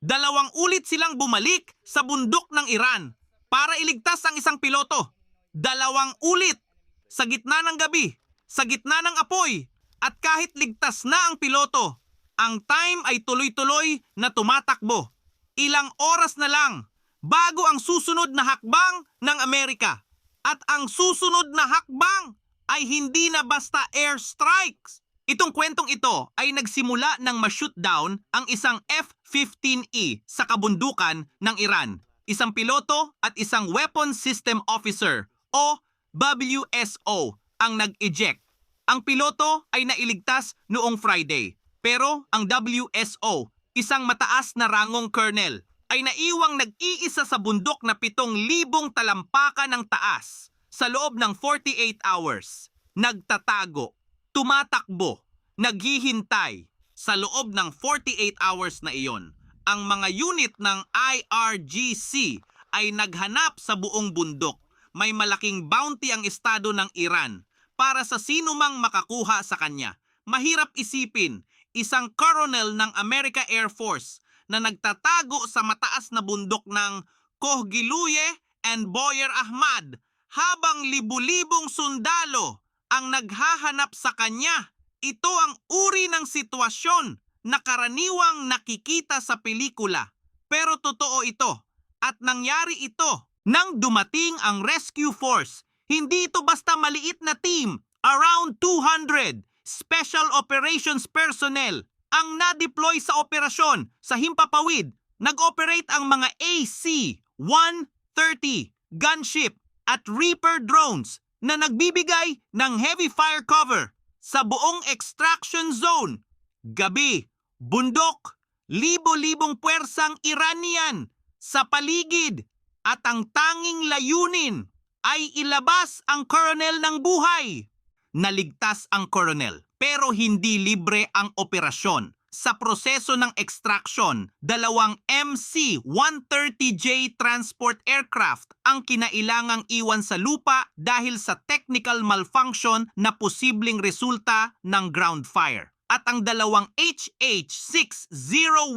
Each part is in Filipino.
Dalawang ulit silang bumalik sa bundok ng Iran para iligtas ang isang piloto. Dalawang ulit sa gitna ng gabi, sa gitna ng apoy, at kahit ligtas na ang piloto, ang time ay tuloy-tuloy na tumatakbo. Ilang oras na lang bago ang susunod na hakbang ng Amerika. At ang susunod na hakbang ay hindi na basta airstrikes. Itong kwentong ito ay nagsimula nang ma-shoot down ang isang F-15E sa kabundukan ng Iran. Isang piloto at isang Weapon System Officer o WSO ang nag-eject. Ang piloto ay nailigtas noong Friday. Pero ang WSO, isang mataas na rangong colonel, ay naiwang nag-iisa sa bundok na 7,000 talampakan ng taas sa loob ng 48 hours. Nagtatago, tumatakbo, naghihintay. Sa loob ng 48 hours na iyon, ang mga unit ng IRGC ay naghanap sa buong bundok. May malaking bounty ang estado ng Iran para sa sino mang makakuha sa kanya. Mahirap isipin, isang colonel ng America Air Force na nagtatago sa mataas na bundok ng Kohgiluye and Boyer Ahmad habang libu-libong sundalo ang naghahanap sa kanya. Ito ang uri ng sitwasyon na karaniwang nakikita sa pelikula. Pero totoo ito at nangyari ito nang dumating ang rescue force. Hindi ito basta maliit na team, around 200 special operations personnel ang na-deploy sa operasyon sa Himpapawid. Nag-operate ang mga AC-130 gunship at Reaper drones na nagbibigay ng heavy fire cover sa buong extraction zone. Gabi, bundok, libo-libong puwersang Iranian sa paligid at ang tanging layunin ay ilabas ang colonel ng buhay. Naligtas ang colonel pero hindi libre ang operasyon. Sa proseso ng extraction, 2 MC-130J transport aircraft ang kinailangang iwan sa lupa dahil sa technical malfunction na posibleng resulta ng ground fire. At ang 2 HH-60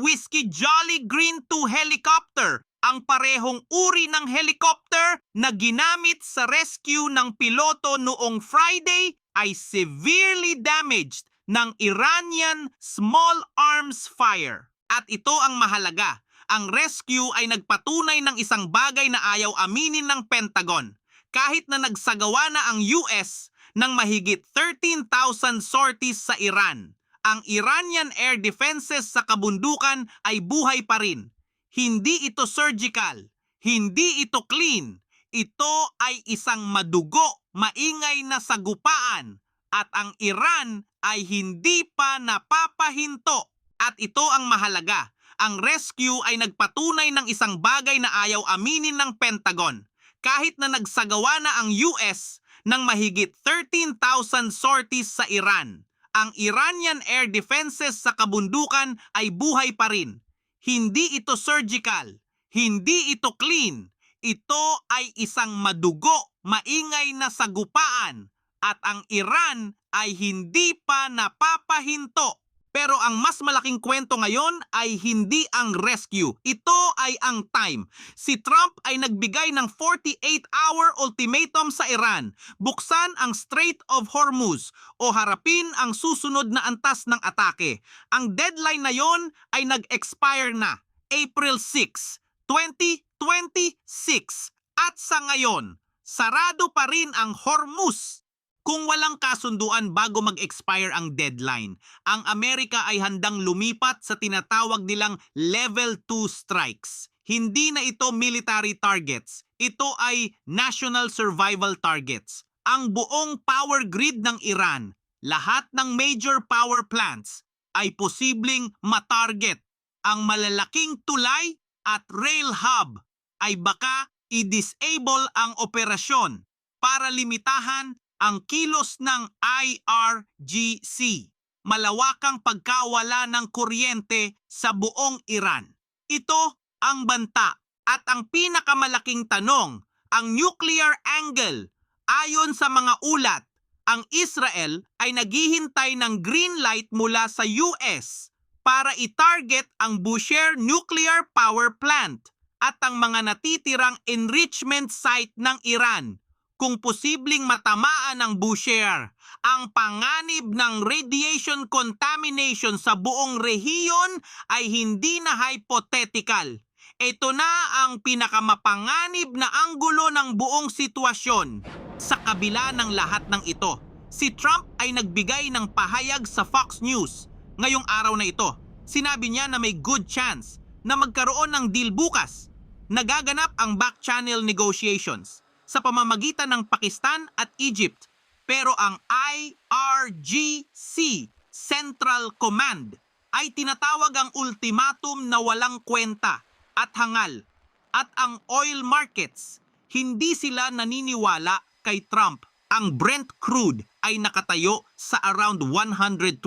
Whiskey Jolly Green 2 helicopter, ang parehong uri ng helicopter na ginamit sa rescue ng piloto noong Friday, ay severely damaged ng Iranian small arms fire. At ito ang mahalaga. Ang rescue ay nagpatunay ng isang bagay na ayaw aminin ng Pentagon. Kahit na nagsagawa na ang US ng mahigit 13,000 sorties sa Iran, ang Iranian air defenses sa kabundukan ay buhay pa rin. Hindi ito surgical, hindi ito clean. Ito ay isang madugo, maingay na sagupaan. At ang Iran ay hindi pa napapahinto. At ito ang mahalaga. Ang rescue ay nagpatunay ng isang bagay na ayaw aminin ng Pentagon. Kahit na nagsagawa na ang US ng mahigit 13,000 sorties sa Iran, ang Iranian air defenses sa kabundukan ay buhay pa rin. Hindi ito surgical, hindi ito clean. Ito ay isang madugo, maingay na sagupaan. At ang Iran ay hindi pa napapahinto. Pero ang mas malaking kwento ngayon ay hindi ang rescue. Ito ay ang time. Si Trump ay nagbigay ng 48-hour ultimatum sa Iran. Buksan ang Strait of Hormuz o harapin ang susunod na antas ng atake. Ang deadline na yon ay nag-expire na, April 6, 2026. At sa ngayon, sarado pa rin ang Hormuz. Kung walang kasunduan bago mag-expire ang deadline, ang Amerika ay handang lumipat sa tinatawag nilang Level 2 strikes. Hindi na ito military targets, ito ay national survival targets. Ang buong power grid ng Iran, lahat ng major power plants, ay posibleng matarget. Ang malalaking tulay at rail hub ay baka i-disable ang operasyon para limitahan ang kilos ng IRGC, malawakang pagkawala ng kuryente sa buong Iran. Ito ang banta at ang pinakamalaking tanong, ang nuclear angle. Ayon sa mga ulat, ang Israel ay naghihintay ng green light mula sa US para i-target ang Bushehr Nuclear Power Plant at ang mga natitirang enrichment site ng Iran. Kung posibleng matamaan ng Bushehr, ang panganib ng radiation contamination sa buong rehiyon ay hindi na hypothetical. Ito na ang pinakamapanganib na anggulo ng buong sitwasyon. Sa kabila ng lahat ng ito, si Trump ay nagbigay ng pahayag sa Fox News ngayong araw na ito. Sinabi niya na may good chance na magkaroon ng deal bukas. Nagaganap ang back-channel negotiations sa pamamagitan ng Pakistan at Egypt. Pero ang IRGC Central Command ay tinatawag ang ultimatum na walang kwenta at hangal. At ang oil markets, hindi sila naniniwala kay Trump. Ang Brent crude ay nakatayo sa around $120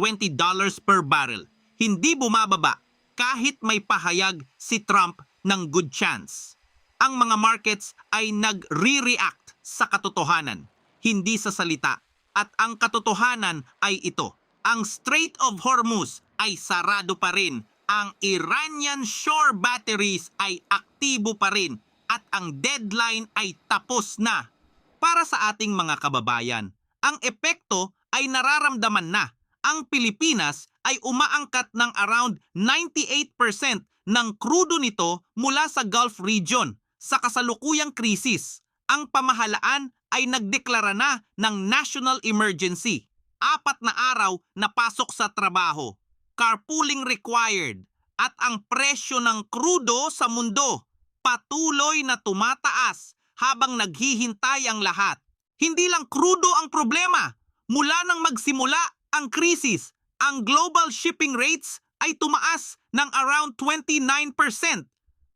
per barrel. Hindi bumababa kahit may pahayag si Trump ng good chance. Ang mga markets ay nagre-react sa katotohanan, hindi sa salita. At ang katotohanan ay ito. Ang Strait of Hormuz ay sarado pa rin. Ang Iranian shore batteries ay aktibo pa rin. At ang deadline ay tapos na. Para sa ating mga kababayan, ang epekto ay nararamdaman na. Ang Pilipinas ay umaangkat ng around 98% ng krudo nito mula sa Gulf region. Sa kasalukuyang krisis, ang pamahalaan ay nagdeklara na ng national emergency. 4 na araw na pasok sa trabaho, carpooling required, at ang presyo ng krudo sa mundo patuloy na tumataas habang naghihintay ang lahat. Hindi lang krudo ang problema. Mula nang magsimula ang krisis, ang global shipping rates ay tumaas ng around 29%.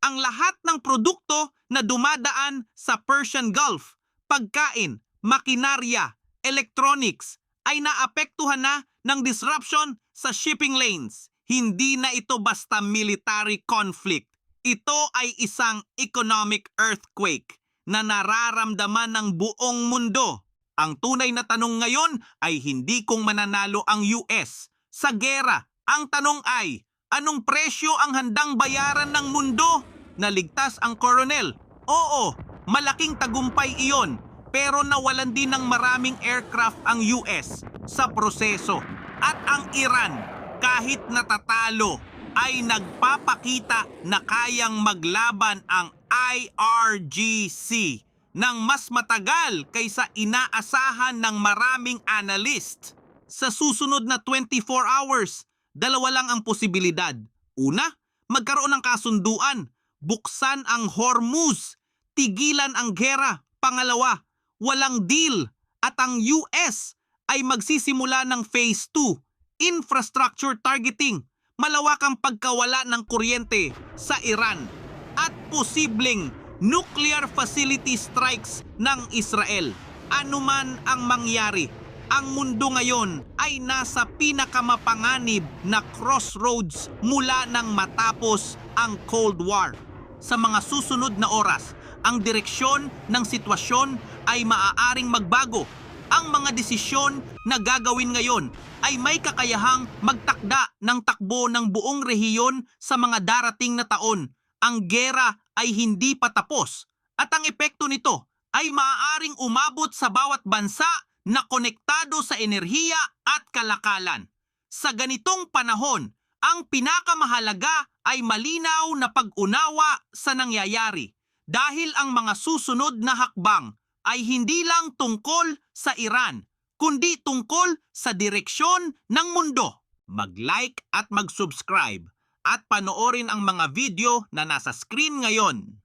Ang lahat ng produkto na dumadaan sa Persian Gulf, pagkain, makinarya, electronics, ay naapektuhan na ng disruption sa shipping lanes. Hindi na ito basta military conflict. Ito ay isang economic earthquake na nararamdaman ng buong mundo. Ang tunay na tanong ngayon ay hindi kung mananalo ang US sa gera. Ang tanong ay, anong presyo ang handang bayaran ng mundo? Naligtas ang Coronel. Oo, malaking tagumpay iyon. Pero nawalan din ng maraming aircraft ang US sa proseso. At ang Iran, kahit natatalo, ay nagpapakita na kayang maglaban ang IRGC ng mas matagal kaysa inaasahan ng maraming analyst. Sa susunod na 24 hours, 2 lang ang posibilidad. Una, magkaroon ng kasunduan. Buksan ang Hormuz. Tigilan ang gera. Pangalawa, walang deal. At ang US ay magsisimula ng Phase 2, infrastructure targeting, malawakang pagkawala ng kuryente sa Iran, at posibleng nuclear facility strikes ng Israel. Anuman ang mangyari, ang mundo ngayon ay nasa pinakamapanganib na crossroads mula nang matapos ang Cold War. Sa mga susunod na oras, ang direksyon ng sitwasyon ay maaaring magbago. Ang mga desisyon na gagawin ngayon ay may kakayahang magtakda ng takbo ng buong rehiyon sa mga darating na taon. Ang gera ay hindi pa tapos at ang epekto nito ay maaaring umabot sa bawat bansa na konektado sa enerhiya at kalakalan. Sa ganitong panahon, ang pinakamahalaga ay malinaw na pag-unawa sa nangyayari dahil ang mga susunod na hakbang ay hindi lang tungkol sa Iran, kundi tungkol sa direksyon ng mundo. Mag-like at mag-subscribe at panoorin ang mga video na nasa screen ngayon.